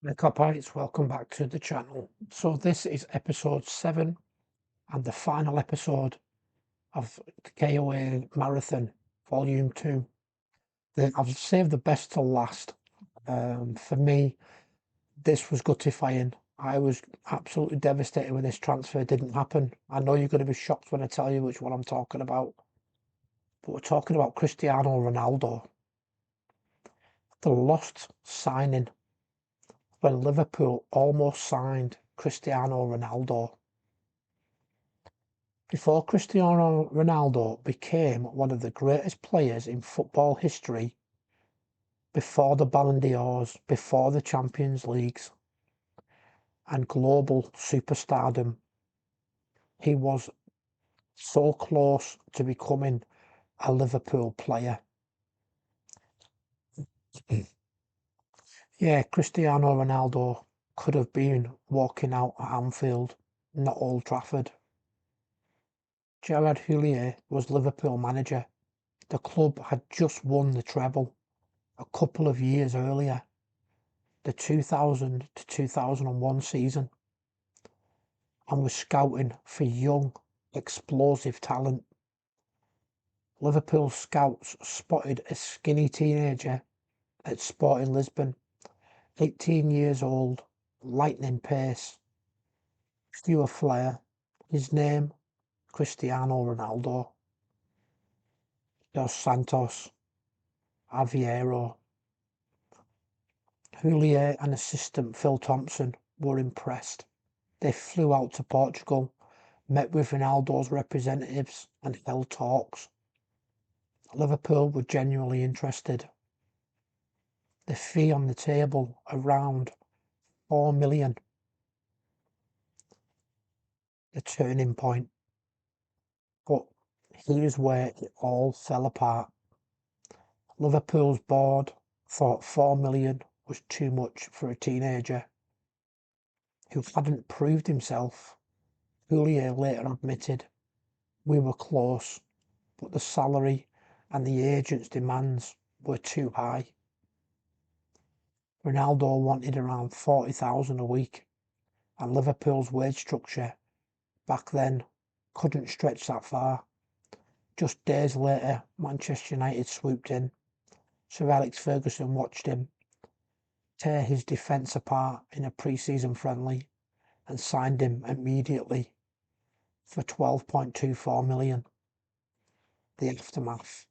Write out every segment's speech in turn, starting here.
Hey Kopites, welcome back to the channel. So this is episode 7 and the final episode of the KOA Marathon Volume 2. I've saved the best till last. For me, this was guttifying. I was absolutely devastated when this transfer didn't happen. I know you're going to be shocked when I tell you which one I'm talking about. But we're talking about Cristiano Ronaldo. The lost signing when Liverpool almost signed Cristiano Ronaldo. Before Cristiano Ronaldo became one of the greatest players in football history, before the Ballon d'Ors, before the Champions Leagues and global superstardom, he was so close to becoming a Liverpool player. Yeah, Cristiano Ronaldo could have been walking out at Anfield, not Old Trafford. Gerrard was Liverpool manager. The club had just won the treble a couple of years earlier, the 2000 to 2001 season, and was scouting for young, explosive talent. Liverpool scouts spotted a skinny teenager at Sporting Lisbon, 18 years old, lightning pace, pure flair. His name, Cristiano Ronaldo. Dos Santos, Aveiro. Houllier and assistant Phil Thompson were impressed. They flew out to Portugal, met with Ronaldo's representatives and held talks. Liverpool were genuinely interested. The fee on the table, around 4 million. The turning point. But here's where it all fell apart. Liverpool's board thought 4 million was too much for a teenager who hadn't proved himself. Houllier later admitted, "We were close, but the salary and the agent's demands were too high." Ronaldo wanted around 40,000 a week, and Liverpool's wage structure back then couldn't stretch that far. Just days later, Manchester United swooped in. Sir Alex Ferguson watched him tear his defence apart in a pre-season friendly and signed him immediately for 12.24 million. The aftermath.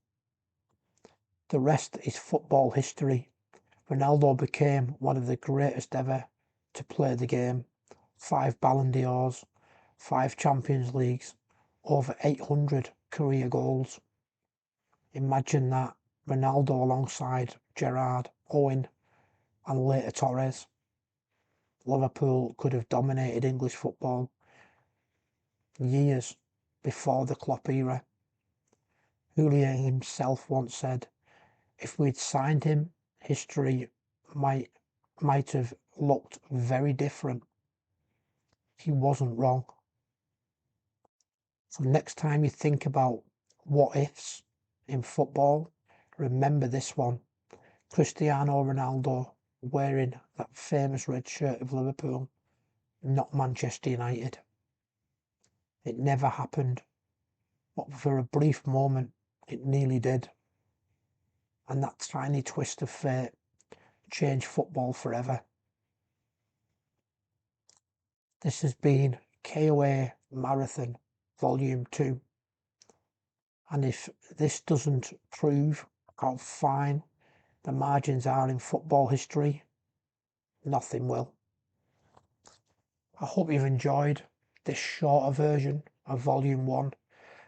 The rest is football history. Ronaldo became one of the greatest ever to play the game. 5 Ballon d'Ors, 5 Champions Leagues, over 800 career goals. Imagine that. Ronaldo alongside Gerrard, Owen and later Torres. Liverpool could have dominated English football years before the Klopp era. Houllier himself once said, "If we'd signed him, history might have looked very different." He wasn't wrong. So next time you think about what ifs in football, remember this one. Cristiano Ronaldo wearing that famous red shirt of Liverpool, not Manchester United. It never happened, but for a brief moment it nearly did. And that tiny twist of fate changed football forever. This has been KOA Marathon Volume 2. And if this doesn't prove how fine the margins are in football history, nothing will. I hope you've enjoyed this shorter version of Volume 1.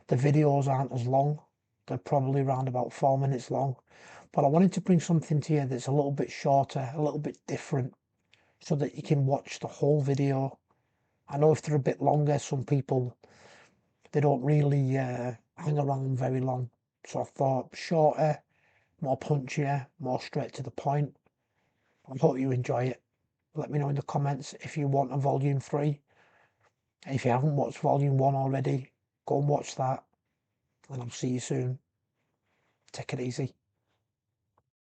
The videos aren't as long. They're probably around about 4 minutes long. But I wanted to bring something to you that's a little bit shorter, a little bit different, so that you can watch the whole video. I know if they're a bit longer, some people, they don't really hang around very long. So I thought shorter, more punchier, more straight to the point. I hope you enjoy it. Let me know in the comments if you want a Volume 3. If you haven't watched Volume 1 already, go and watch that. And I'll see you soon. Take it easy.